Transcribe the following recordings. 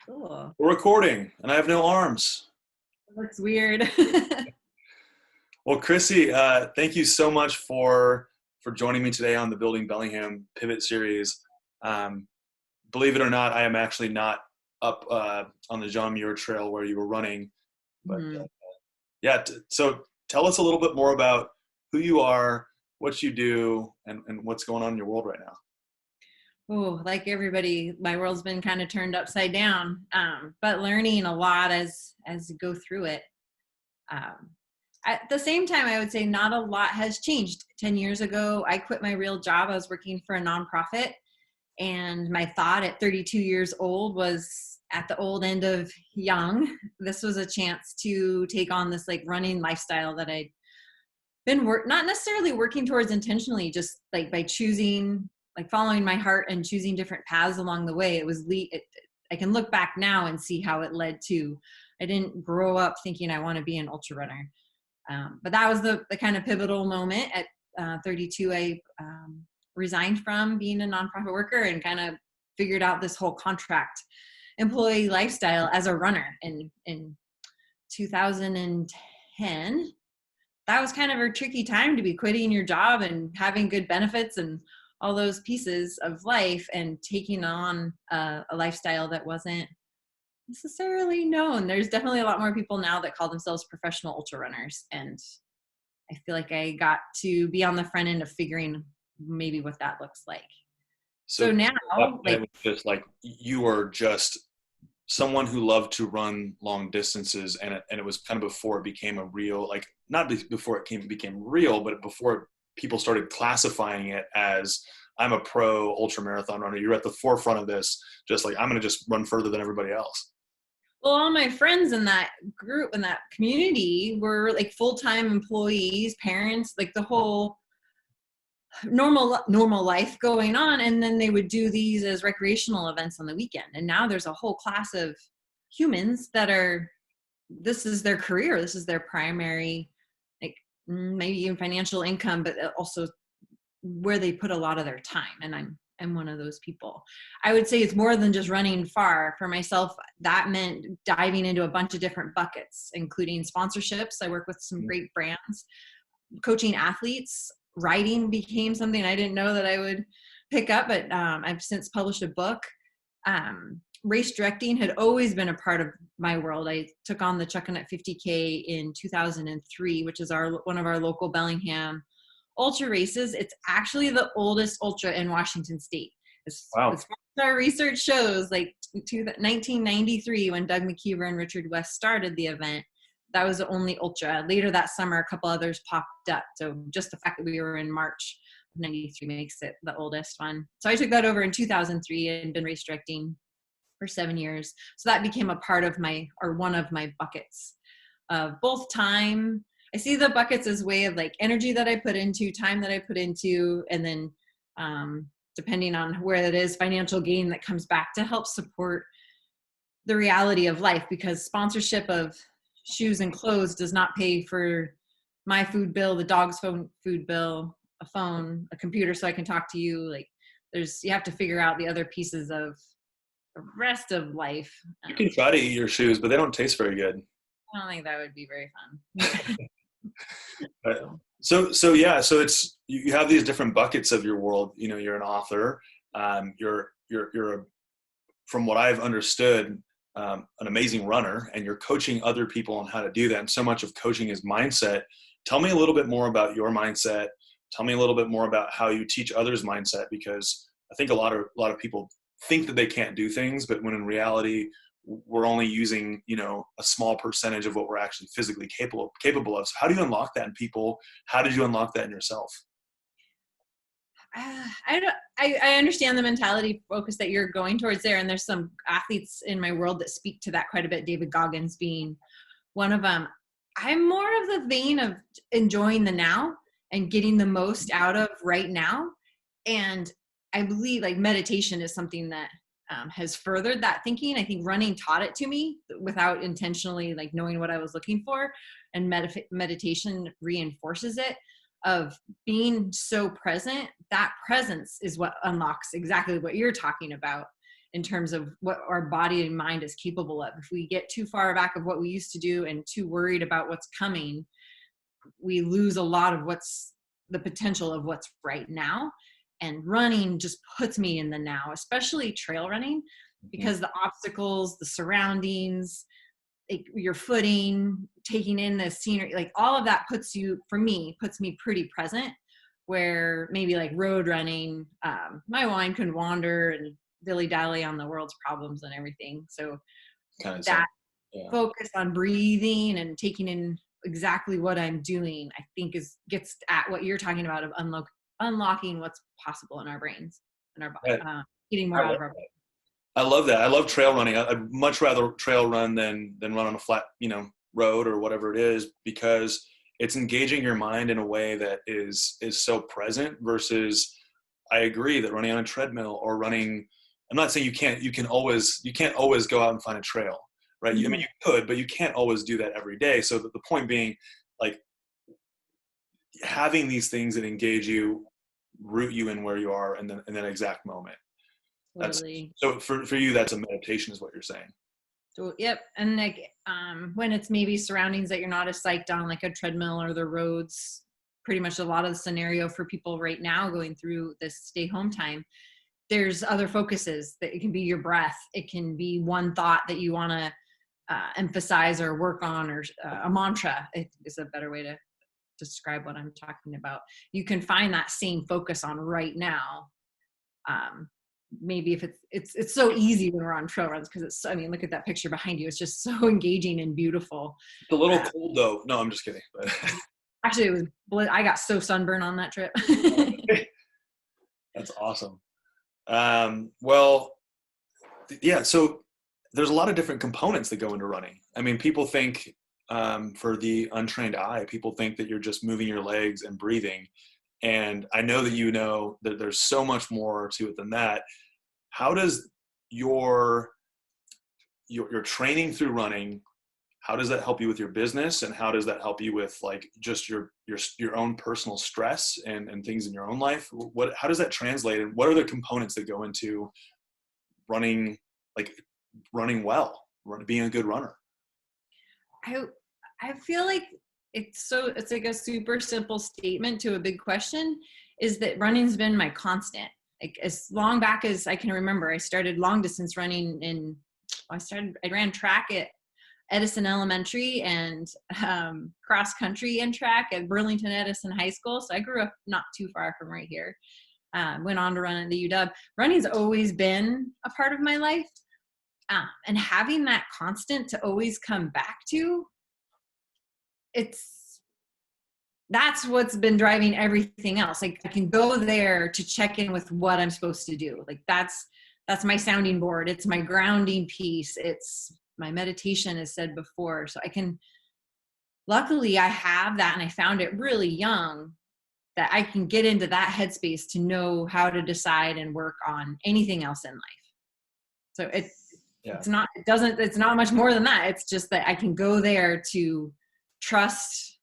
Cool. We're recording, and I have no arms. Looks weird. Well, Chrissy, thank you so much for joining me today on the Building Bellingham Pivot Series. Um, Believe it or not, I am actually not up on the John Muir Trail where you were running, but Hmm. yeah. So tell us a little bit more about who you are, what you do, and what's going on in your world right now. Oh, like everybody, my world's been kind of turned upside down. But learning a lot as you go through it. Um, at the same time, I would say not a lot has changed. 10 years ago, I quit my real job. I was working for a nonprofit, and my thought at 32 years old was at the old end of young. This was a chance to take on this like running lifestyle that I'd been not necessarily working towards intentionally, just like by choosing, like following my heart and choosing different paths along the way. I can look back now and see how it led to. I didn't grow up thinking I want to be an ultra runner, but that was the kind of pivotal moment at 32. I resigned from being a nonprofit worker and kind of figured out this whole contract employee lifestyle as a runner in 2010. That was kind of a tricky time to be quitting your job and having good benefits and all those pieces of life and taking on a lifestyle that wasn't necessarily known. There's definitely a lot more people now that call themselves professional ultra runners, and I feel like I got to be on the front end of figuring maybe what that looks like. So So now, it like, was just like you were just someone who loved to run long distances, and it was kind of before it became a real, like, not before became real, but before people started classifying it as I'm a pro ultra marathon runner. You're at the forefront of this, just like I'm going to just run further than everybody else. well, all my friends in that group, in that community, were like full-time employees, parents, like the whole normal life going on, and then they would do these as recreational events on the weekend. And now there's a whole class of humans that are, this is their career, this is their primary, like, maybe even financial income, but also where they put a lot of their time. And I'm one of those people. I would say it's more than just running far. For myself, that meant diving into a bunch of different buckets, including sponsorships. I work with some great brands, coaching athletes. Writing became something I didn't know that I would pick up, but I've since published a book. Race directing had always been a part of my world. I took on the Chuckanut 50K in 2003, which is one of our local Bellingham ultra races. It's actually the oldest ultra in Washington State. Wow. As far as our research shows, like 1993, when Doug McKeever and Richard West started the event, that was the only ultra. Later that summer, a couple others popped up. So just the fact that we were in March of 93 makes it the oldest one. So I took that over in 2003 and been race directing for 7 years. So that became a part of one of my buckets of both time. I see the buckets as way of like energy that I put into, time that I put into, and then depending on where it is, financial gain that comes back to help support the reality of life, because sponsorship of shoes and clothes does not pay for my food bill, the dog's food bill, a phone, a computer so I can talk to you. Like, you have to figure out the other pieces of the rest of life. You can try to eat your shoes, but they don't taste very good. I don't think that would be very fun. Right. So, So yeah, so it's you have these different buckets of your world. You know, you're an author. You're a, from what I've understood, an amazing runner, and you're coaching other people on how to do that. And so much of coaching is mindset. Tell me a little bit more about your mindset. Tell me a little bit more about how you teach others mindset, because I think a lot of people think that they can't do things, but when in reality we're only using, you know, a small percentage of what we're actually physically capable of. So how do you unlock that in people? How did you unlock that in yourself? I understand the mentality focus that you're going towards there, and there's some athletes in my world that speak to that quite a bit. David Goggins being one of them. I'm more of the vein of enjoying the now and getting the most out of right now. And I believe like meditation is something that has furthered that thinking. I think running taught it to me without intentionally like knowing what I was looking for, and meditation reinforces it, of being so present. That presence is what unlocks exactly what you're talking about. in terms of what our body and mind is capable of. If we get too far back of what we used to do and too worried about what's coming, we lose a lot of what's the potential of what's right now. And running just puts me in the now, especially trail running, because the obstacles, the surroundings, your footing, taking in the scenery, like all of that puts me pretty present, where maybe like road running, my mind can wander and dilly-dally on the world's problems and everything. So Kind of that yeah. focus on breathing and taking in exactly what I'm doing, I think gets at what you're talking about of unlocking what's possible in our brains and our body, getting more out of our brains. I love that. I love trail running. I'd much rather trail run than run on a flat, road or whatever it is, because it's engaging your mind in a way that is so present versus, I agree that running on a treadmill or running, I'm not saying you can't always go out and find a trail, right? Mm-hmm. I mean, you could, but you can't always do that every day. So the point being, like, having these things that engage you, root you in where you are in that exact moment. Totally. So for you, that's a meditation is what you're saying. So, yep. And like, when it's maybe surroundings that you're not as psyched on, like a treadmill or the roads, pretty much a lot of the scenario for people right now going through this stay home time, there's other focuses. That it can be your breath. It can be one thought that you want to emphasize or work on, or a mantra is a better way to describe what I'm talking about. You can find that same focus on right now. Maybe if it's so easy when we're on trail runs, because look at that picture behind you. It's just so engaging and beautiful. It's a little cold though. No, I'm just kidding. Actually, I got so sunburned on that trip. That's awesome. Well, yeah. So there's a lot of different components that go into running. I mean, people think, for the untrained eye, people think that you're just moving your legs and breathing. And I know that that there's so much more to it than that. How does your training through running, how does that help you with your business, and how does that help you with like just your own personal stress and things in your own life? How does that translate, and what are the components that go into running well, being a good runner? I feel like it's like a super simple statement to a big question, is that running's been my constant. Like as long back as I can remember, I started long distance running I ran track at Edison Elementary and cross country and track at Burlington Edison High School. So I grew up not too far from right here. Went on to run at the UW. Running's always been a part of my life. And having that constant to always come back to, that's what's been driving everything else. Like I can go there to check in with what I'm supposed to do. Like that's my sounding board. It's my grounding piece. It's my meditation, as said before. So luckily I have that, and I found it really young, that I can get into that headspace to know how to decide and work on anything else in life. So it's not much more than that. It's just that I can go there to trust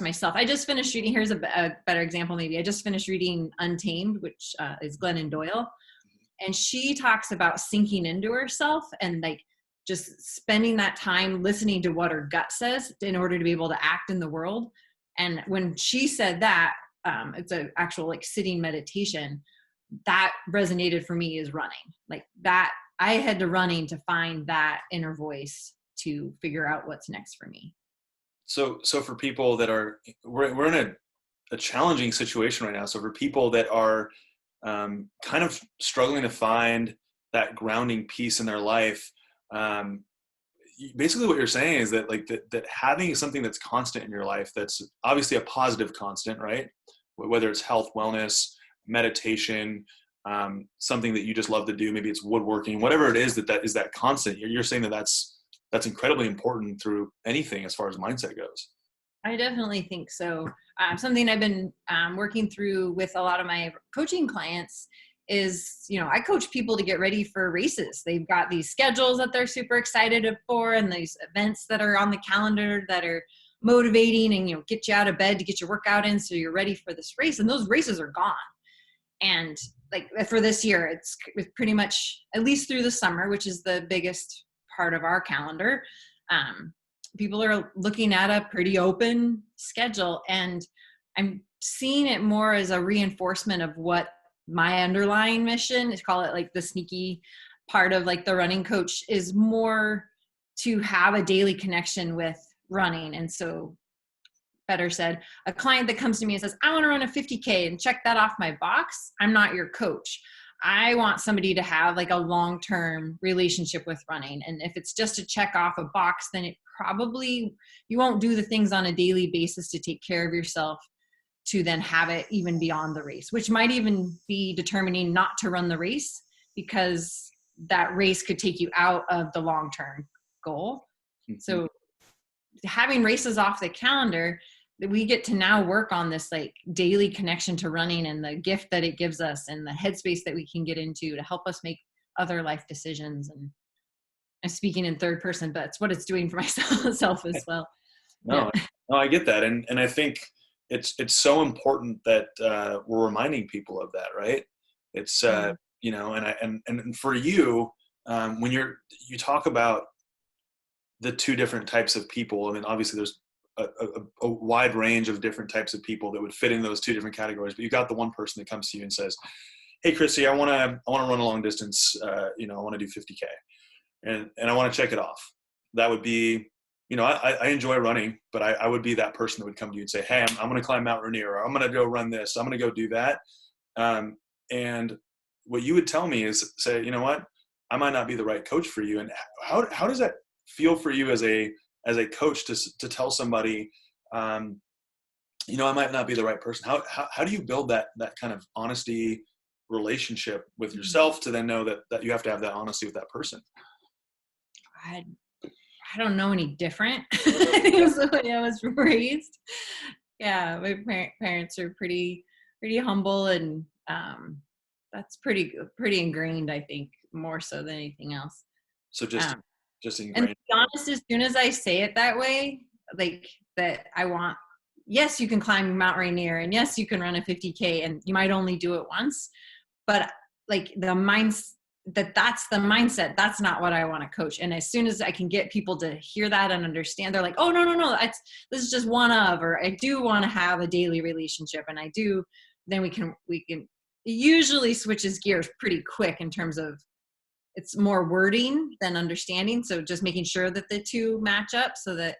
myself. I just finished reading, here's a better example maybe. I just finished reading Untamed, which is Glennon Doyle. And she talks about sinking into herself and like just spending that time listening to what her gut says in order to be able to act in the world. And when she said that, it's an actual like sitting meditation, that resonated for me as running. Like that, I had to running to find that inner voice to figure out what's next for me. So for people that we're in a challenging situation right now. So for people that are kind of struggling to find that grounding piece in their life, basically what you're saying is that like that having something that's constant in your life, that's obviously a positive constant, right? Whether it's health, wellness, meditation, something that you just love to do, maybe it's woodworking, whatever it is that is that constant. You're saying that's incredibly important through anything as far as mindset goes. I definitely think so. Something I've been working through with a lot of my coaching clients is, I coach people to get ready for races. They've got these schedules that they're super excited for, and these events that are on the calendar that are motivating and, get you out of bed to get your workout in so you're ready for this race. And those races are gone. And like for this year, it's pretty much at least through the summer, which is the biggest part of our calendar. People are looking at a pretty open schedule, and I'm seeing it more as a reinforcement of what my underlying mission is, call it like the sneaky part of like the running coach, is more to have a daily connection with running. And so, better said, a client that comes to me and says, I want to run a 50K and check that off my box, I'm not your coach. I want somebody to have like a long-term relationship with running. And if it's just to check off a box, then it probably, you won't do the things on a daily basis to take care of yourself to then have it even beyond the race, which might even be determining not to run the race, because that race could take you out of the long-term goal. Mm-hmm. So having races off the calendar, we get to now work on this like daily connection to running and the gift that it gives us and the headspace that we can get into to help us make other life decisions. And I'm speaking in third person, but it's what it's doing for myself as well. No, I get that. And I think it's so important that we're reminding people of that, right? It's, you know, and for you, when you talk about the two different types of people, I mean, obviously there's a wide range of different types of people that would fit in those two different categories, but you've got the one person that comes to you and says, hey, Christy, I want to run a long distance, you know, I want to do 50K and I want to check it off. That would be, you know, I enjoy running, but I would be that person that would come to you and say, hey, I'm going to climb Mount Rainier, or I'm going to go run this, I'm going to go do that. And what you would tell me is say, you know what, I might not be the right coach for you. And how does that feel for you as a coach to tell somebody, you know, I might not be the right person? How do you build that kind of honesty relationship with yourself to then know that you have to have that honesty with that person? I don't know any different. It was the way I was raised. Yeah, my parents are pretty humble, and that's pretty ingrained, I think, more so than anything else. So just ingrained. And to be honest, as soon as I say it that way, like that I want, yes, you can climb Mount Rainier, and yes, you can run a 50K, and you might only do it once, but like that's the mindset. That's not what I want to coach. And as soon as I can get people to hear that and understand, they're like, oh, no, this is just one of, or I do want to have a daily relationship. And I do, then we can, it usually switches gears pretty quick in terms of, it's more wording than understanding. So just making sure that the two match up so that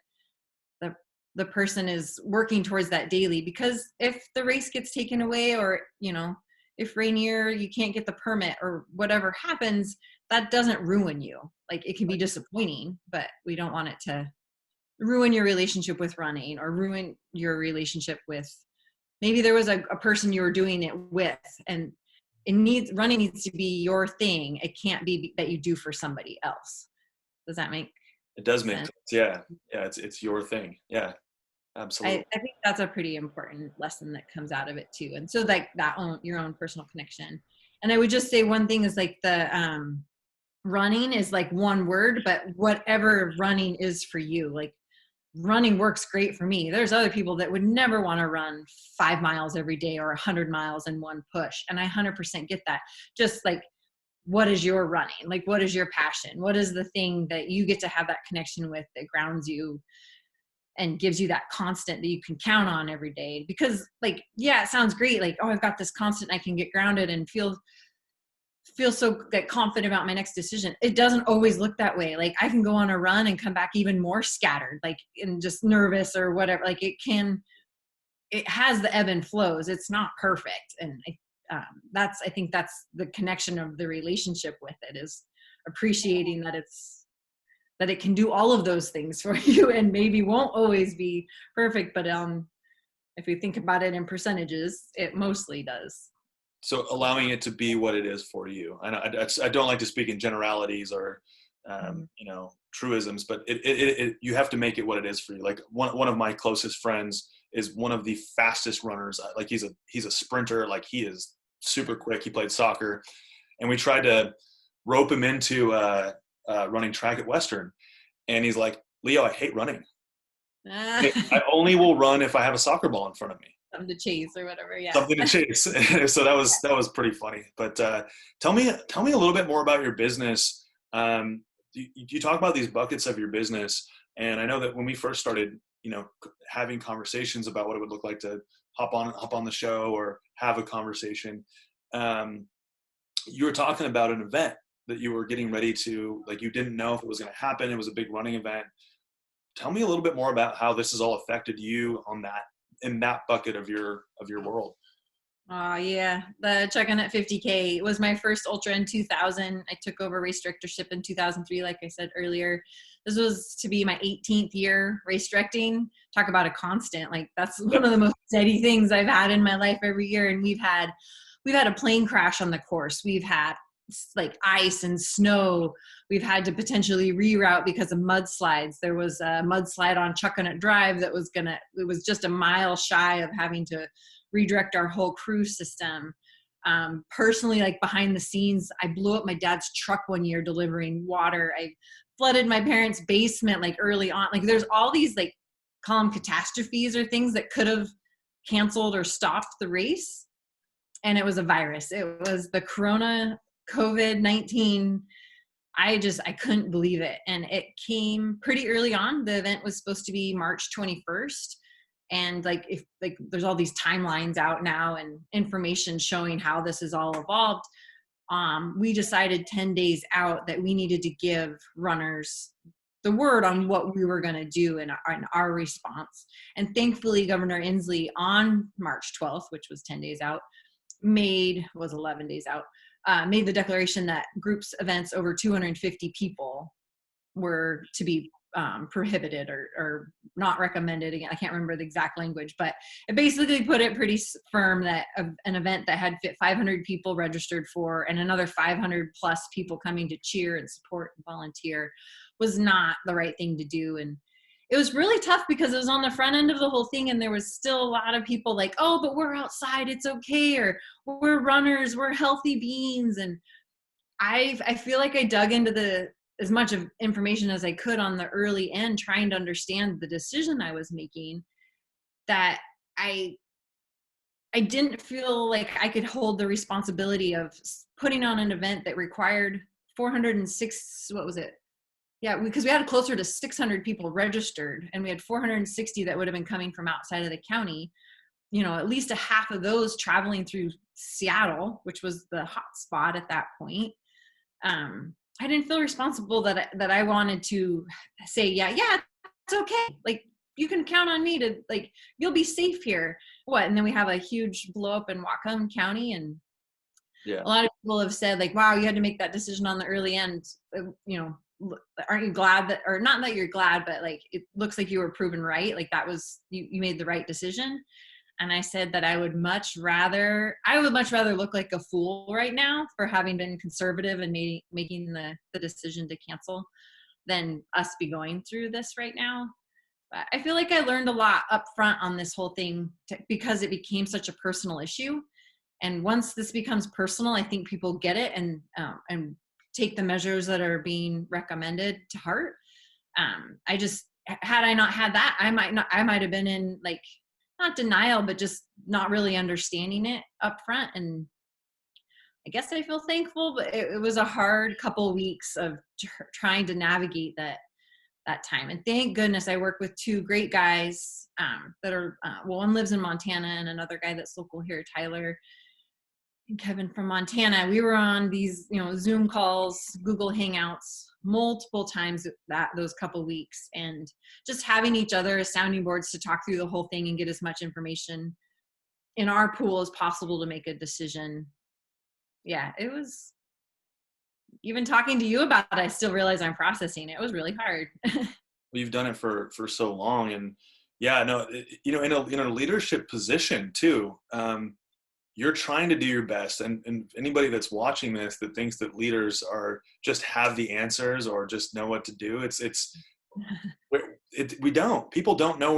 the person is working towards that daily. Because if the race gets taken away, or, you know, if Rainier, you can't get the permit or whatever happens, that doesn't ruin you. Like, it can be disappointing, but we don't want it to ruin your relationship with running, or ruin your relationship with, maybe there was a person you were doing it with, and running needs to be your thing. It can't be that you do for somebody else. Does that make It does make sense? Yeah. It's your thing. Yeah. Absolutely. I think that's a pretty important lesson that comes out of it too. And so like your own personal connection. And I would just say one thing is like the running is like one word, but whatever running is for you, like running works great for me. There's other people that would never want to run 5 miles every day or 100 miles in one push. And I 100% get that. Just like, what is your running? Like, what is your passion? What is the thing that you get to have that connection with that grounds you and gives you that constant that you can count on every day? Because like, yeah, it sounds great. Like, oh, I've got this constant, I can get grounded and feel so confident about my next decision. It doesn't always look that way. Like, I can go on a run and come back even more scattered, like, and just nervous or whatever. Like, it has the ebb and flows. It's not perfect. And I think that's the connection of the relationship with it, is appreciating that it can do all of those things for you, and maybe won't always be perfect, but if you think about it in percentages, it mostly does. So allowing it to be what it is for you. I don't like to speak in generalities or you know, truisms, but you have to make it what it is for you. Like one of my closest friends is one of the fastest runners. Like he's a sprinter. Like, he is super quick. He played soccer, and we tried to rope him into running track at Western, and he's like, Leo, I hate running. I only will run if I have a soccer ball in front of me. something to chase or whatever. Yeah. something to chase. So that was pretty funny. But tell me a little bit more about your business. You talk about these buckets of your business, and I know that when we first started, having conversations about what it would look like to hop on the show or have a conversation, you were talking about an event that you were getting ready to, like, you didn't know if it was going to happen. It was a big running event. Tell me a little bit more about how this has all affected you in that bucket of your world. Oh yeah, the Checking at 50K was my first ultra in 2000. I took over race directorship in 2003, like I said earlier. This was to be my 18th year race directing. Talk about a constant. Like, that's one of the most steady things I've had in my life every year. And we've had a plane crash on the course. We've had like ice and snow. We've had to potentially reroute because of mudslides. There was a mudslide on Chuckanut Drive that it was just a mile shy of having to redirect our whole crew system. Personally, like behind the scenes, I blew up my dad's truck one year delivering water. I flooded my parents' basement like early on. Like, there's all these, like, call them catastrophes or things that could have canceled or stopped the race. And it was a virus. It was the Corona COVID-19. I couldn't believe it. And it came pretty early on. The event was supposed to be March 21st. And there's all these timelines out now and information showing how this has all evolved. We decided 10 days out that we needed to give runners the word on what we were going to do in our response. And thankfully, Governor Inslee on March 12th, which was 10 days out, 11 days out, made the declaration that groups events over 250 people were to be prohibited or not recommended. Again, I can't remember the exact language, but it basically put it pretty firm that an event that had 500 people registered for and another 500 plus people coming to cheer and support and volunteer was not the right thing to do. And it was really tough because it was on the front end of the whole thing, and there was still a lot of people like, oh, but we're outside, it's okay, or we're runners, we're healthy beings. And I feel like I dug into as much of information as I could on the early end, trying to understand the decision I was making, that I didn't feel like I could hold the responsibility of putting on an event that required 406, what was it? Yeah, because we had closer to 600 people registered, and we had 460 that would have been coming from outside of the county. At least a half of those traveling through Seattle, which was the hot spot at that point. I didn't feel responsible that I wanted to say, yeah, it's okay. Like, you can count on me to, like, you'll be safe here. And then we have a huge blow up in Whatcom County, and a lot of people have said, like, wow, you had to make that decision on the early end. Aren't you glad that, or not that you're glad, but like, it looks like you were proven right. Like, that was, you made the right decision. And I said that I would much rather look like a fool right now for having been conservative and making the decision to cancel than us be going through this right now. But I feel like I learned a lot up front on this whole thing because it became such a personal issue. And once this becomes personal, I think people get it and take the measures that are being recommended to heart. Had I not had that, I might have been in, like, not denial, but just not really understanding it up front. And I guess I feel thankful, but it was a hard couple of weeks of trying to navigate that time. And thank goodness I work with two great guys that are, one lives in Montana and another guy that's local here, Tyler and Kevin from Montana. We were on these, Zoom calls, Google Hangouts multiple times those couple weeks, and just having each other as sounding boards to talk through the whole thing and get as much information in our pool as possible to make a decision. Yeah, it was, even talking to you about it, I still realize I'm processing it. It was really hard. Well, you've done it for so long, and in a leadership position too, you're trying to do your best. And anybody that's watching this that thinks that leaders are just have the answers or just know what to do, we don't. People don't know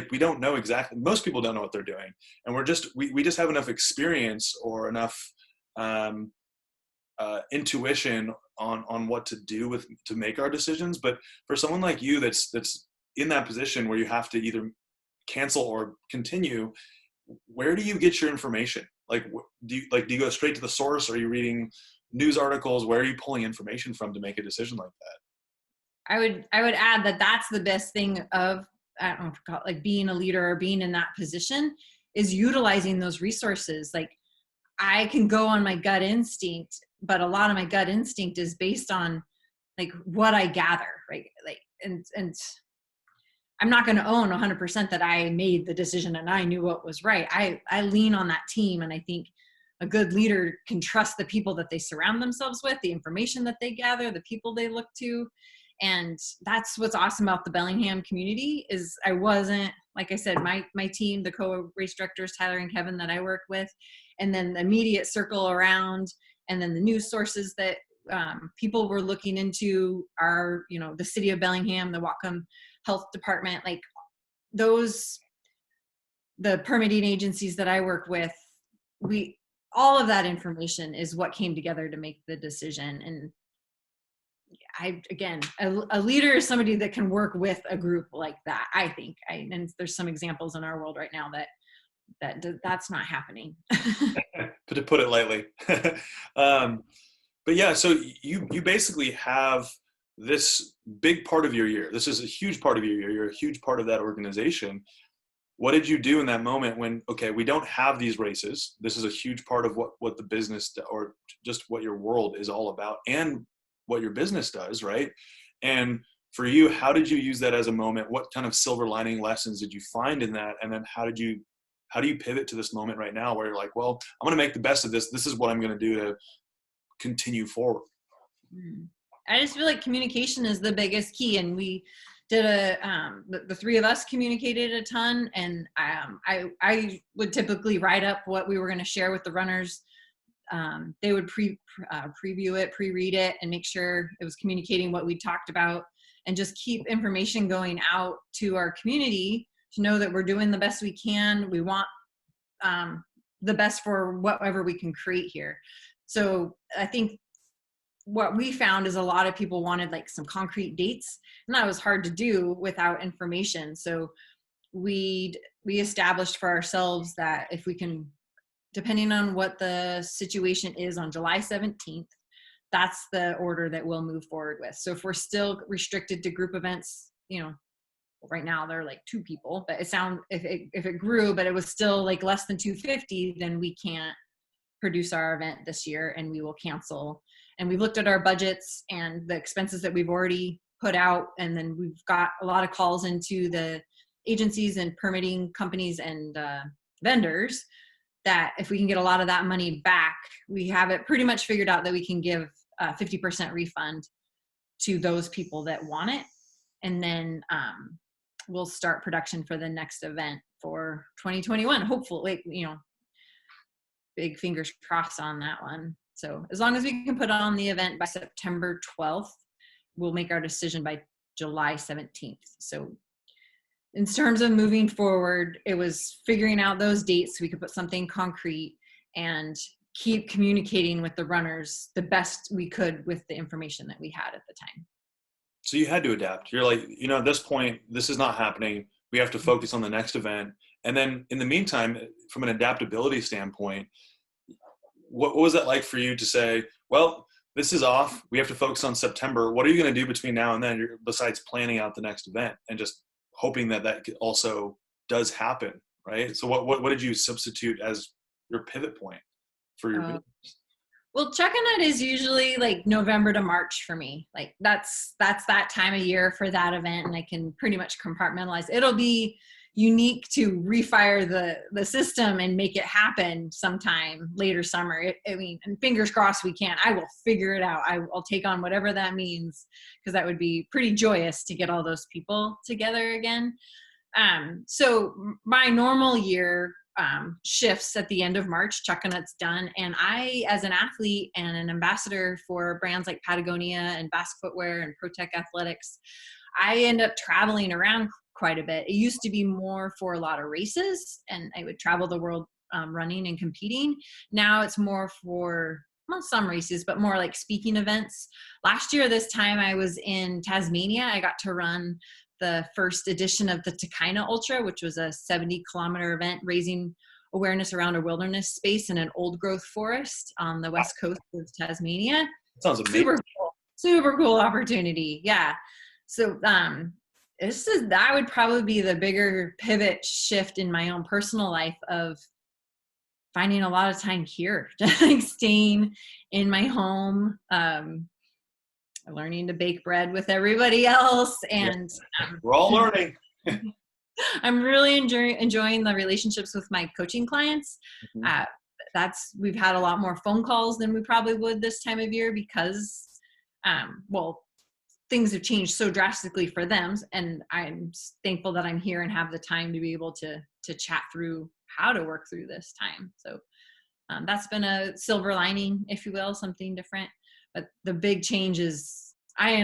we don't know exactly. Most people don't know what they're doing, and we just have enough experience or enough intuition on what to do to make our decisions. But for someone like you that's in that position where you have to either cancel or continue, where do you get your information? Like, do you go straight to the source? Are you reading news articles? Where are you pulling information from to make a decision like that? I would add that that's the best thing of, I don't know if call it like being a leader or being in that position, is utilizing those resources. Like, I can go on my gut instinct, but a lot of my gut instinct is based on like what I gather, right? Like, and I'm not going to own 100% that I made the decision and I knew what was right. I lean on that team, and I think a good leader can trust the people that they surround themselves with, the information that they gather, the people they look to. And that's what's awesome about the Bellingham community is I wasn't, like I said, my team, the co-race directors, Tyler and Kevin that I work with, and then the immediate circle around, and then the news sources that people were looking into are, the city of Bellingham, the Whatcom Health Department, like those, the permitting agencies that I work with, all of that information is what came together to make the decision. And a leader is somebody that can work with a group like that. I think, and there's some examples in our world right now that's not happening. To put it lightly. But yeah, so you basically have this big part of your year. This is a huge part of your year. You're a huge part of that organization. What did you do in that moment when, okay, we don't have these races? This is a huge part of what the business or just what your world is all about and what your business does, right? And for you, how did you use that as a moment? What kind of silver lining lessons did you find in that? And then how do you pivot to this moment right now where you're like, well, I'm going to make the best of this. This is what I'm going to do to continue forward. I just feel like communication is the biggest key, and we did the three of us communicated a ton, and I would typically write up what we were going to share with the runners. They would preview it, pre-read it, and make sure it was communicating what we talked about, and just keep information going out to our community to know that we're doing the best we can. We want the best for whatever we can create here. So I think what we found is a lot of people wanted like some concrete dates, and that was hard to do without information. So we established for ourselves that if we can, depending on what the situation is on July 17th, that's the order that we'll move forward with. So if we're still restricted to group events, right now they're like 2 people, but if it grew, but it was still like less than 250, then we can't produce our event this year and we will cancel. And we've looked at our budgets and the expenses that we've already put out. And then we've got a lot of calls into the agencies and permitting companies and vendors that if we can get a lot of that money back, we have it pretty much figured out that we can give a 50% refund to those people that want it. And then we'll start production for the next event for 2021. Hopefully, big fingers crossed on that one. So as long as we can put on the event by September 12th, we'll make our decision by July 17th. So in terms of moving forward, it was figuring out those dates so we could put something concrete and keep communicating with the runners the best we could with the information that we had at the time. So you had to adapt. You're like, at this point, this is not happening. We have to focus on the next event. And then in the meantime, from an adaptability standpoint, what was it like for you to say, well, this is off. We have to focus on September. What are you going to do between now and then besides planning out the next event and just hoping that also does happen, right? So what did you substitute as your pivot point for your business? Well, Chuckanut is usually like November to March for me. Like that's that time of year for that event, and I can pretty much compartmentalize. It'll be unique to refire the system and make it happen sometime later summer. And fingers crossed we can. I will figure it out. I'll take on whatever that means, because that would be pretty joyous to get all those people together again. So my normal year shifts at the end of March. Chuckanut's done, and I, as an athlete and an ambassador for brands like Patagonia and Basque Footwear and ProTech Athletics, I end up traveling around quite a bit. It used to be more for a lot of races, and I would travel the world running and competing. Now it's more for some races, but more like speaking events. Last year, this time I was in Tasmania. I got to run the first edition of the Takaina Ultra, which was a 70-kilometer event raising awareness around a wilderness space in an old growth forest on the west coast of Tasmania. Sounds amazing. Super cool opportunity. Yeah. So that would probably be the bigger pivot shift in my own personal life of finding a lot of time here, just like staying in my home, learning to bake bread with everybody else. And we're all learning. I'm really enjoying the relationships with my coaching clients. Mm-hmm. We've had a lot more phone calls than we probably would this time of year because, things have changed so drastically for them. And I'm thankful that I'm here and have the time to be able to chat through how to work through this time. So that's been a silver lining, if you will, something different. But the big change is I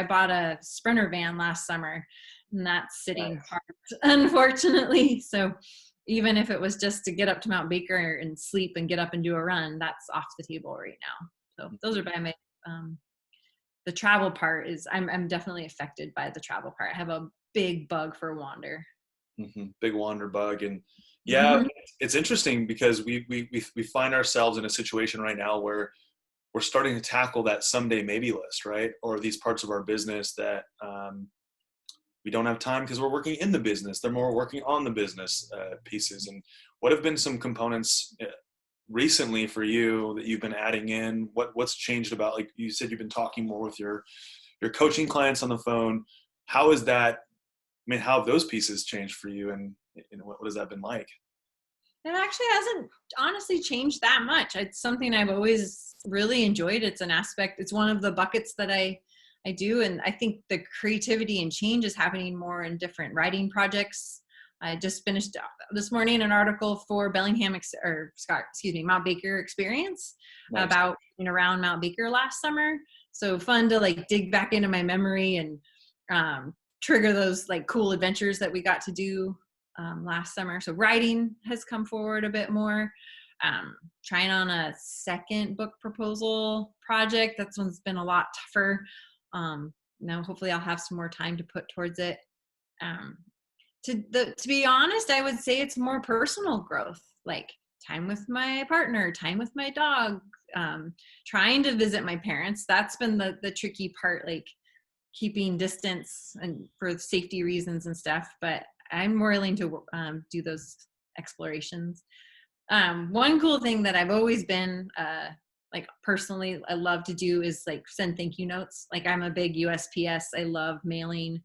bought a Sprinter van last summer, and that's sitting parked, unfortunately. So even if it was just to get up to Mount Baker and sleep and get up and do a run, that's off the table right now. So those are by my, the travel part is I'm definitely affected by the travel part. I have a big bug for wander. Mm-hmm. Big wander bug. And yeah, it's interesting because we find ourselves in a situation right now where we're starting to tackle that someday maybe list, right? Or these parts of our business that we don't have time because we're working in the business. They're more working on the business pieces. And what have been some components recently for you that you've been adding in? What's changed about, like you said, you've been talking more with your coaching clients on the phone. How is that? I mean, how have those pieces changed for you, and what has that been like? It actually hasn't honestly changed that much. It's something I've always really enjoyed. It's an aspect. It's one of the buckets that I do. And I think the creativity and change is happening more in different writing projects. I just finished this morning an article for Mount Baker Experience. Nice. About around Mount Baker last summer. So fun to like dig back into my memory and trigger those like cool adventures that we got to do last summer. So writing has come forward a bit more. Trying on a second book proposal project. That one's been a lot tougher. Now hopefully I'll have some more time to put towards it. To be honest, I would say it's more personal growth, like time with my partner, time with my dog, trying to visit my parents. That's been the tricky part, like keeping distance and for safety reasons and stuff, but I'm willing to do those explorations. One cool thing that I've always been like personally I love to do is like send thank you notes. Like I'm a big USPS. I love mailing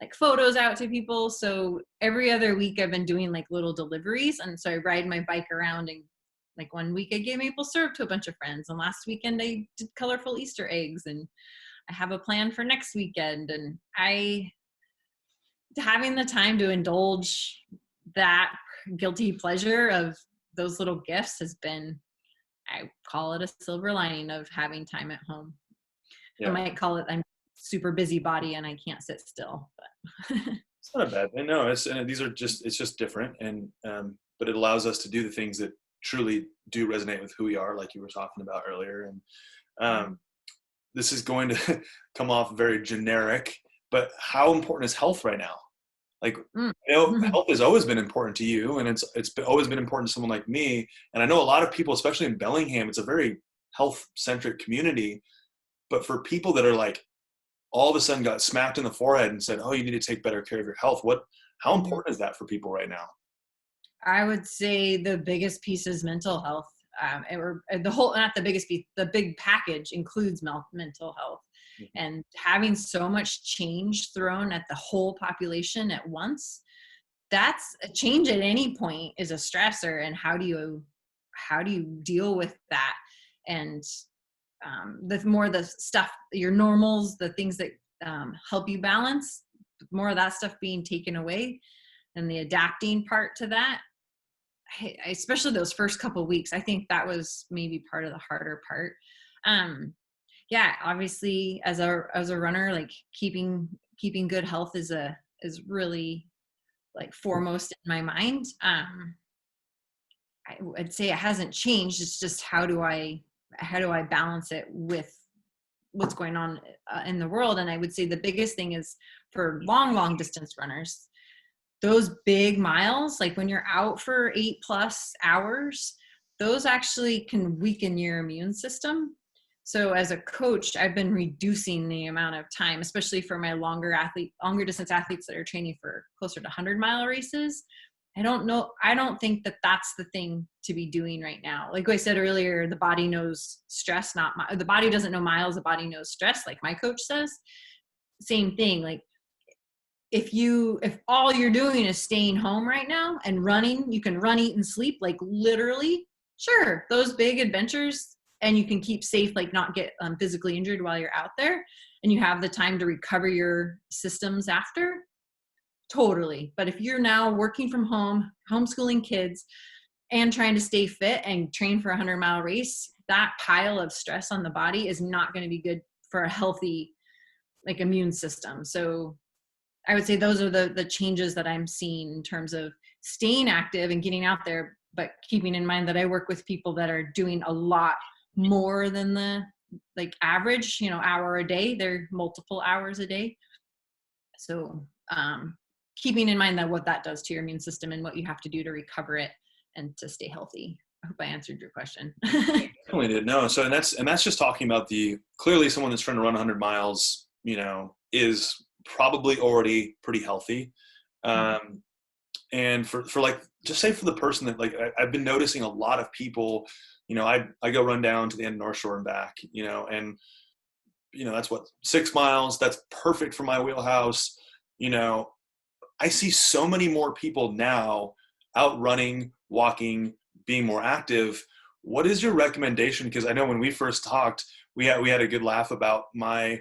like photos out to people. So every other week I've been doing like little deliveries. And so I ride my bike around, and like one week I gave maple syrup to a bunch of friends, and last weekend I did colorful Easter eggs, and I have a plan for next weekend. And having the time to indulge that guilty pleasure of those little gifts has been, I call it a silver lining of having time at home. Yeah. I might call it I'm super busybody and I can't sit still, but it's not a bad thing. No, it's just different, and but it allows us to do the things that truly do resonate with who we are, like you were talking about earlier. And this is going to come off very generic, but how important is health right now? Like, health has always been important to you, and it's always been important to someone like me. And I know a lot of people, especially in Bellingham, it's a very health-centric community. But for people that are like, all of a sudden got smacked in the forehead and said, "Oh, you need to take better care of your health." How important is that for people right now? I would say the biggest piece is mental health. Not the biggest piece, the big package includes mental health. And having so much change thrown at the whole population at once, that's a change at any point is a stressor. And how do you deal with that? And the stuff, your normals, the things that help you balance, more of that stuff being taken away, and the adapting part to that. Especially those first couple of weeks, I think that was maybe part of the harder part. Yeah, obviously as a runner, like keeping good health is really like foremost in my mind. I'd say it hasn't changed. It's just how do I balance it with what's going on in the world? And I would say the biggest thing is for long distance runners, those big miles, like when you're out for 8+ hours, those actually can weaken your immune system. So as a coach, I've been reducing the amount of time, especially for my longer distance athletes that are training for closer to 100-mile races. I don't think that that's the thing to be doing right now. Like I said earlier, the body knows stress, the body doesn't know miles, the body knows stress, like my coach says. Same thing. Like if all you're doing is staying home right now and running, you can run, eat, and sleep, like literally, sure, those big adventures, and you can keep safe, like not get physically injured while you're out there, and you have the time to recover your systems after, totally. But if you're now working from home, homeschooling kids, and trying to stay fit and train for a 100-mile race, that pile of stress on the body is not going to be good for a healthy, like, immune system. So I would say those are the changes that I'm seeing in terms of staying active and getting out there, but keeping in mind that I work with people that are doing a lot more than the like average, hour a day. They're multiple hours a day. So keeping in mind that what that does to your immune system and what you have to do to recover it and to stay healthy. I hope I answered your question. Definitely did. No. So, and that's just talking about clearly someone that's trying to run 100 miles, is probably already pretty healthy. And for like, just say for the person that, like, I've been noticing a lot of people, I go run down to the end of North Shore and back, and, that's 6 miles. That's perfect for my wheelhouse. I see so many more people now out running, walking, being more active. What is your recommendation? Because I know when we first talked, we had a good laugh about my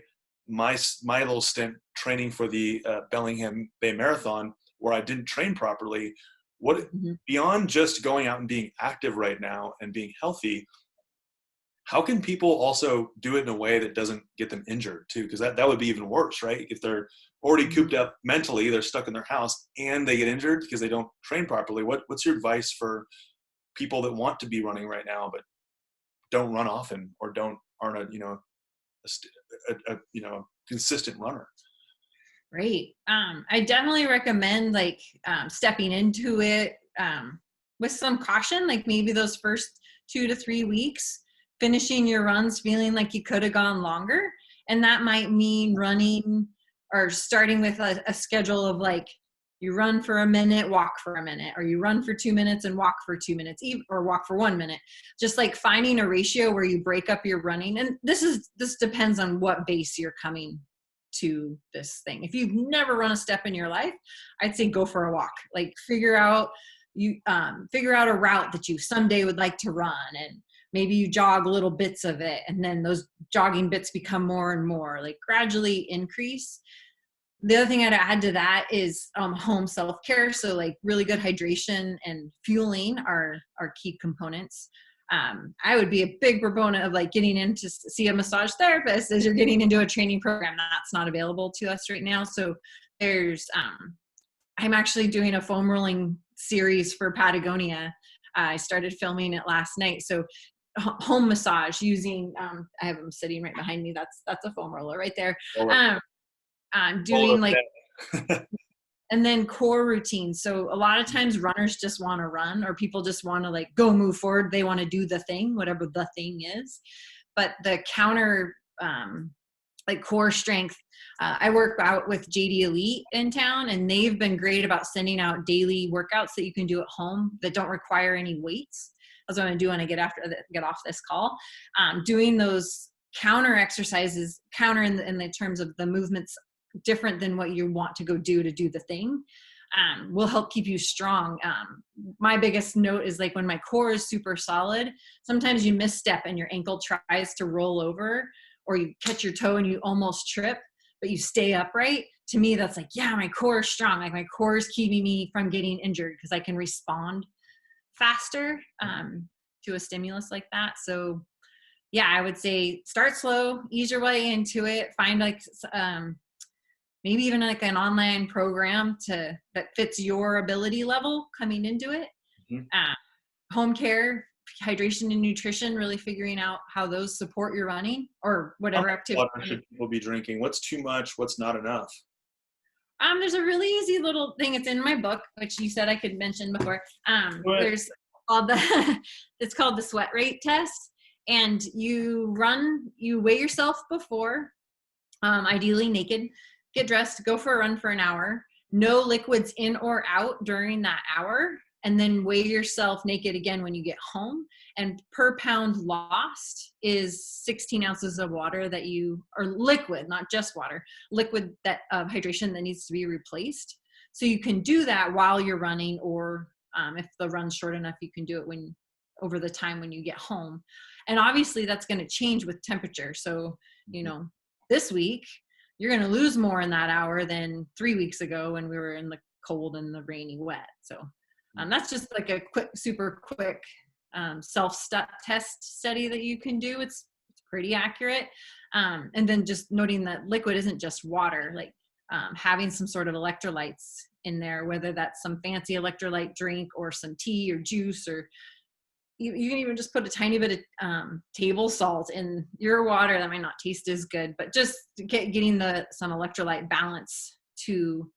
little stint training for the Bellingham Bay Marathon, where I didn't train properly. Beyond just going out and being active right now and being healthy, how can people also do it in a way that doesn't get them injured too? Because that would be even worse, right? If they're already cooped up mentally, they're stuck in their house and they get injured because they don't train properly. What's your advice for people that want to be running right now but don't run often or aren't a consistent runner? Right. I definitely recommend stepping into it with some caution, like maybe those first 2 to 3 weeks, finishing your runs feeling like you could have gone longer. And that might mean running or starting with a schedule of like, you run for a minute, walk for a minute, or you run for 2 minutes and walk for 2 minutes, or walk for 1 minute. Just like finding a ratio where you break up your running. And this depends on what base you're coming to this thing. If you've never run a step in your life, I'd say go for a walk. Like figure out a route that you someday would like to run, and maybe you jog little bits of it, and then those jogging bits become more and more, like gradually increase. The other thing I'd add to that is home self-care. So like really good hydration and fueling are key components. I would be a big proponent of like getting in to see a massage therapist as you're getting into a training program. That's not available to us right now. So there's, I'm actually doing a foam rolling series for Patagonia. I started filming it last night. So home massage using, I have them sitting right behind me. That's a foam roller right there. Doing like, and then core routines. So a lot of times runners just want to run, or people just want to like go move forward. They want to do the thing, whatever the thing is. But the counter, like core strength, I work out with JD Elite in town, and they've been great about sending out daily workouts that you can do at home that don't require any weights. That's what I'm going to do when I get off this call. Doing those counter exercises, in the terms of the movements different than what you want to go do the thing, will help keep you strong. My biggest note is like when my core is super solid, sometimes you misstep and your ankle tries to roll over, or you catch your toe and you almost trip, but you stay upright. To me, that's like, yeah, my core is strong. Like my core is keeping me from getting injured because I can respond faster to a stimulus like that. So yeah, I would say start slow, ease your way into it, find like maybe even like an online program that fits your ability level coming into it. Home care, hydration and nutrition, really figuring out how those support your running or whatever activity. What should people be drinking? What's too much? What's not enough? There's a really easy little thing. It's in my book, which you said I could mention before. Go ahead. There's called the it's called the sweat rate test, and you weigh yourself before, ideally naked, get dressed, go for a run for an hour, no liquids in or out during that hour, and then weigh yourself naked again when you get home. And per pound lost is 16 ounces of water that or liquid, not just water, liquid that hydration that needs to be replaced. So you can do that while you're running, or if the run's short enough, you can do it over the time when you get home. And obviously that's going to change with temperature. So, this week, you're going to lose more in that hour than 3 weeks ago when we were in the cold and the rainy wet. So that's just like a super quick self-test study that you can do. It's pretty accurate. And then just noting that liquid isn't just water, like having some sort of electrolytes in there, whether that's some fancy electrolyte drink or some tea or juice, or you can even just put a tiny bit of table salt in your water. That might not taste as good, but just getting some electrolyte balance to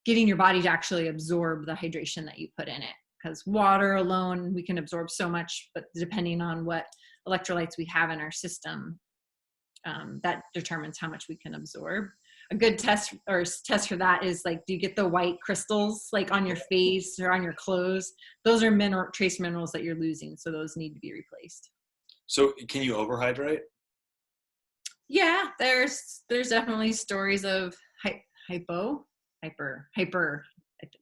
getting your body to actually absorb the hydration that you put in it. Because water alone, we can absorb so much, but depending on what electrolytes we have in our system, that determines how much we can absorb. A good test for that is like, do you get the white crystals like on your face or on your clothes? Those are trace minerals that you're losing, so those need to be replaced. So can you overhydrate? Yeah, there's definitely stories of hyper, I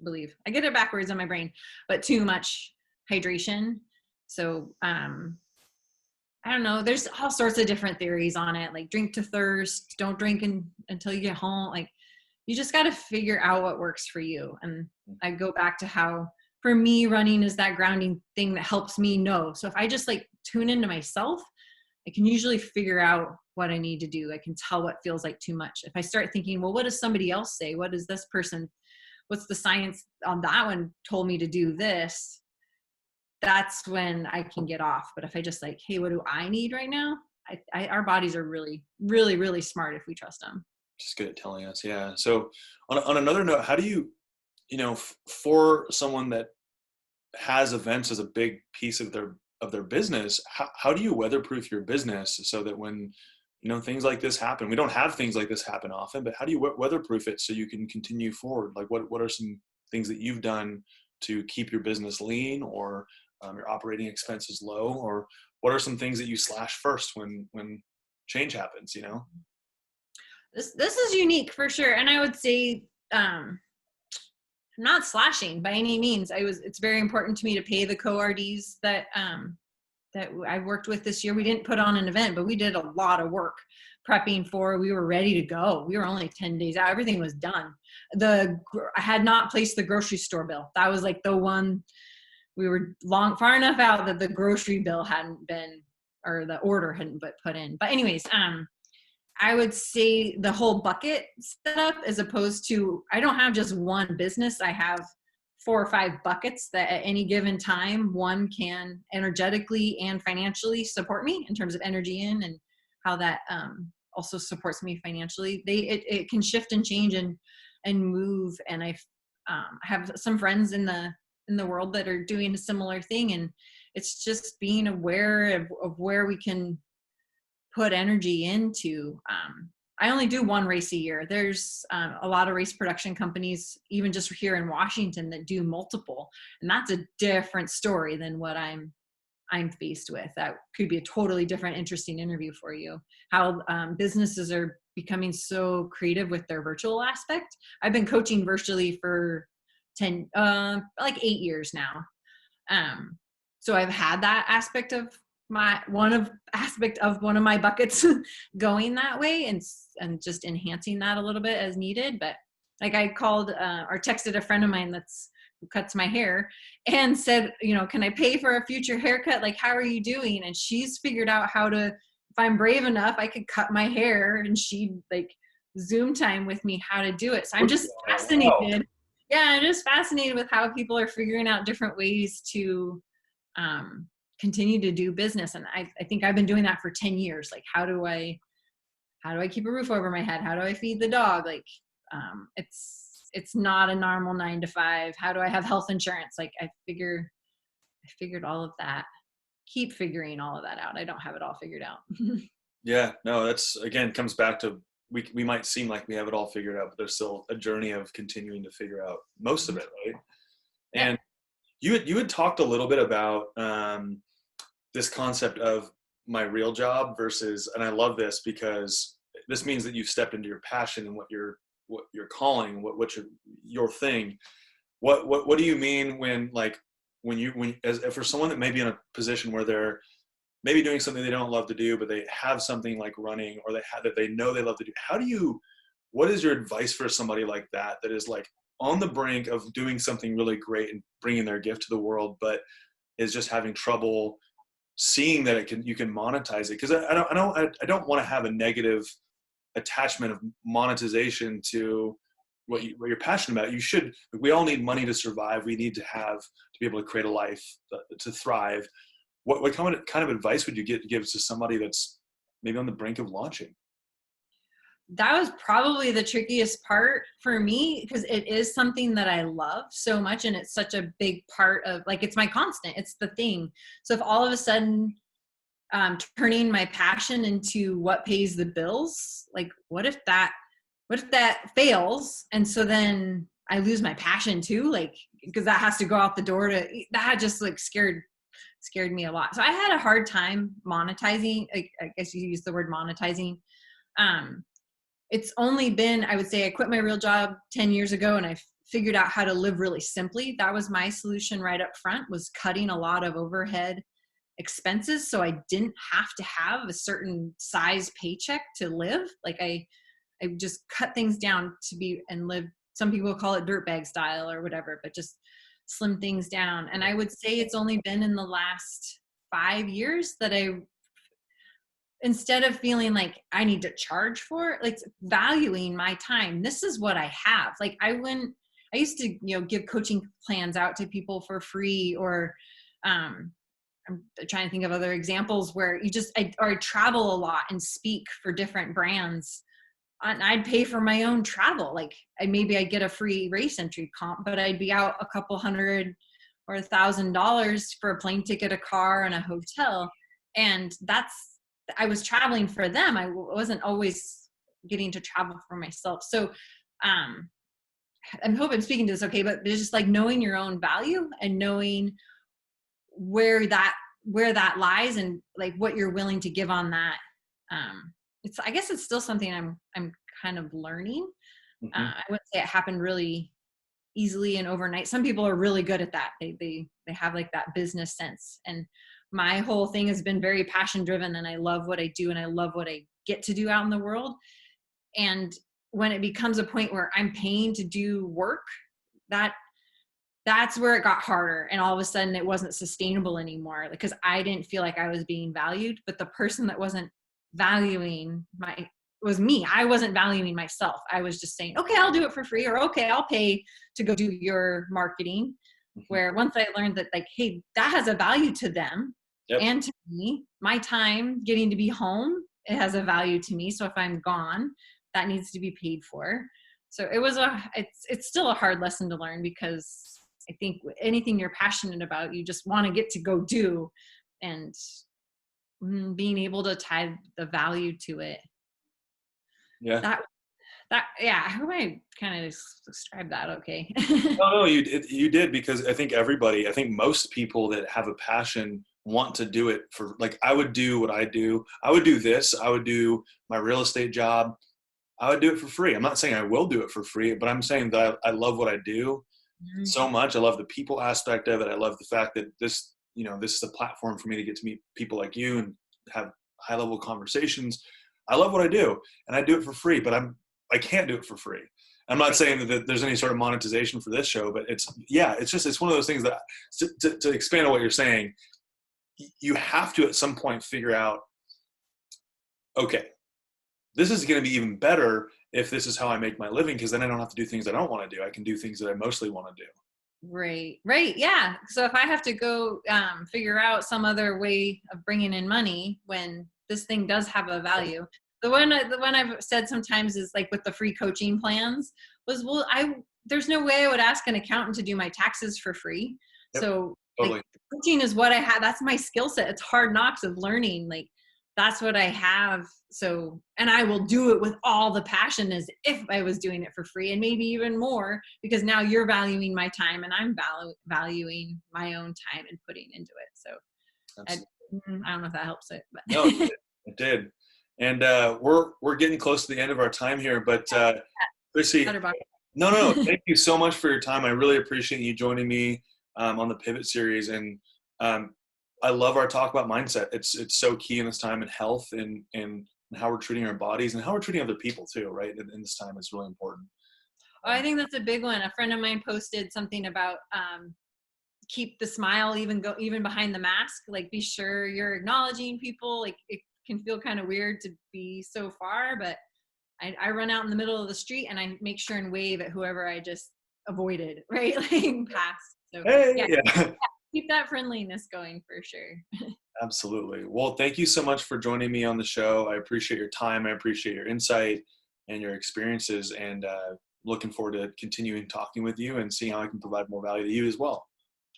believe. I get it backwards in my brain, but too much hydration. So I don't know. There's all sorts of different theories on it, like drink to thirst, don't drink until you get home. Like, you just got to figure out what works for you. And I go back to how, for me, running is that grounding thing that helps me know. So if I just like tune into myself, I can usually figure out what I need to do. I can tell what feels like too much. If I start thinking, well, what does somebody else say? What does this person, what's the science on that one told me to do this? That's when I can get off. But if I just like, hey, what do I need right now? Our bodies are really, really, really smart if we trust them. Just good at telling us. Yeah. So on another note, how do you, for someone that has events as a big piece of their business, how do you weatherproof your business so that when, things like this happen, we don't have things like this happen often, but how do you weatherproof it so you can continue forward? Like what are some things that you've done to keep your business lean, or your operating expenses low, or what are some things that you slash first when change happens? This is unique for sure. And I would say, I'm not slashing by any means. It's very important to me to pay the co-RDs that I worked with this year. We didn't put on an event, but we did a lot of work prepping we were ready to go. We were only 10 days out. Everything was done. I had not placed the grocery store bill. That was like the one. We were far enough out that the grocery bill hadn't been, or the order hadn't been put in. But anyways, I would say the whole bucket setup, as opposed to, I don't have just one business. I have 4 or 5 buckets that at any given time, one can energetically and financially support me in terms of energy in, and how that also supports me financially. It can shift and change and move. And I have some friends in the world that are doing a similar thing. And it's just being aware of where we can put energy into. I only do one race a year. There's a lot of race production companies, even just here in Washington, that do multiple. And that's a different story than what I'm faced with. That could be a totally different, interesting interview for you. How businesses are becoming so creative with their virtual aspect. I've been coaching virtually for 8 years now. So I've had that aspect of one of my buckets going that way, and just enhancing that a little bit as needed. But like, I called or texted a friend of mine who cuts my hair and said, can I pay for a future haircut? Like, how are you doing? And she's figured out how to, if I'm brave enough, I could cut my hair, and she'd like Zoom time with me how to do it. So I'm just fascinated. Wow. Yeah, I'm just fascinated with how people are figuring out different ways to continue to do business. And I think I've been doing that for 10 years. Like, how do I keep a roof over my head? How do I feed the dog? Like, It's not a normal 9 to 5. How do I have health insurance? Like I figured all of that, keep figuring all of that out. I don't have it all figured out. Yeah, no, that's again comes back to we might seem like we have it all figured out, but there's still a journey of continuing to figure out most of it, right? Yeah. And you had talked a little bit about this concept of my real job versus, and I love this because this means that you've stepped into your passion and what you're calling, what's your thing. What do you mean when like when as for someone that may be in a position where they're maybe doing something they don't love to do, but they have something like running, or they have that they know they love to do. What is your advice for somebody like that is like on the brink of doing something really great and bringing their gift to the world, but is just having trouble seeing that you can monetize it? Because I don't want to have a negative attachment of monetization to what you're passionate about. You should. We all need money to survive. We need to be able to create a life to thrive. What kind of advice would you give to somebody that's maybe on the brink of launching? That was probably the trickiest part for me, because it is something that I love so much, and it's such a big part of, like, it's my constant, it's the thing. So if all of a sudden turning my passion into what pays the bills, like what if that fails, and so then I lose my passion too, like, because that has to go out the door. That just like scared me a lot. So I had a hard time monetizing. Like, I guess you use the word monetizing. It's only been, I would say, I quit my real job 10 years ago, and I figured out how to live really simply. That was my solution right up front, was cutting a lot of overhead expenses, so I didn't have to have a certain size paycheck to live. Like I just cut things down and live. Some people call it dirtbag style or whatever, but just slim things down. And I would say it's only been in the last 5 years that instead of feeling like I need to charge for it, like valuing my time. This is what I have. Like I used to, give coaching plans out to people for free, or I'm trying to think of other examples where I travel a lot and speak for different brands, and I'd pay for my own travel. Like maybe I'd get a free race entry comp, but I'd be out a couple $100 or $1,000 for a plane ticket, a car, and a hotel. And I was traveling for them. I wasn't always getting to travel for myself. So I hope I'm speaking to this okay, but there's just like knowing your own value and knowing where that lies, and like what you're willing to give on that. I guess it's still something I'm kind of learning. Mm-hmm. I wouldn't say it happened really easily and overnight. Some people are really good at that. They have like that business sense, and my whole thing has been very passion driven, and I love what I do, and I love what I get to do out in the world. And when it becomes a point where I'm paying to do work, that's where it got harder. And all of a sudden it wasn't sustainable anymore, because I didn't feel like I was being valued. But the person that wasn't valuing was me. I wasn't valuing myself. I was just saying, okay, I'll do it for free, or okay, I'll pay to go do your marketing. Mm-hmm. Where once I learned that, like, hey, that has a value to them. Yep. And to me, my time getting to be home, it has a value to me. So if I'm gone, that needs to be paid for. So it's still a hard lesson to learn, because I think anything you're passionate about, you just want to get to go do, and being able to tie the value to it. Yeah. Yeah. How do I kind of describe that? Okay. No, you did, because I think most people that have a passion want to do it for, like, I would do what I do. I would do this. I would do my real estate job. I would do it for free. I'm not saying I will do it for free, but I'm saying that I love what I do so much. I love the people aspect of it. I love the fact that this is a platform for me to get to meet people like you and have high level conversations. I love what I do, and I do it for free, but I can't do it for free. I'm not saying that there's any sort of monetization for this show, but it's one of those things that to expand on what you're saying, you have to at some point figure out, okay, this is going to be even better if this is how I make my living, because then I don't have to do things I don't want to do. I can do things that I mostly want to do. Right. Yeah. So if I have to go figure out some other way of bringing in money when this thing does have a value, The one I've said sometimes is like with the free coaching plans was, well, there's no way I would ask an accountant to do my taxes for free. Yep, So totally. like coaching is what I have. That's my skill set. It's hard knocks of learning. Like that's what I have. So, and I will do it with all the passion as if I was doing it for free, and maybe even more, because now you're valuing my time and I'm valuing my own time and putting into it. So I don't know if that helps it, but No, it did. And we're getting close to the end of our time here, but Chrissy, no, thank you so much for your time. I really appreciate you joining me on the Pivot series, and I love our talk about mindset. It's so key in this time, in health and how we're treating our bodies and how we're treating other people too, right? In this time, it's really important. Oh, I think that's a big one. A friend of mine posted something about keep the smile even behind the mask. Like, be sure you're acknowledging people. Like, it can feel kind of weird to be so far, but I run out in the middle of the street and I make sure and wave at whoever I just avoided, right? Like past. So Yeah. Keep that friendliness going for sure. Absolutely. Well, thank you so much for joining me on the show. I appreciate your time. I appreciate your insight and your experiences, and looking forward to continuing talking with you and seeing how I can provide more value to you as well.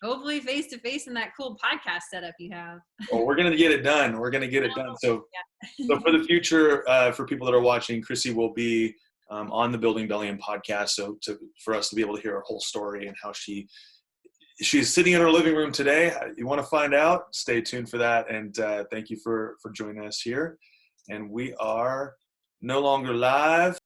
Hopefully face to face in that cool podcast setup you have. Well, we're going to get it done. We're going to get it done. So, so for the future, for people that are watching, Chrissy will be on the Building Bellingham podcast. So for us to be able to hear her whole story and how she's sitting in her living room today. You want to find out? Stay tuned for that. And thank you for joining us here. And we are no longer live.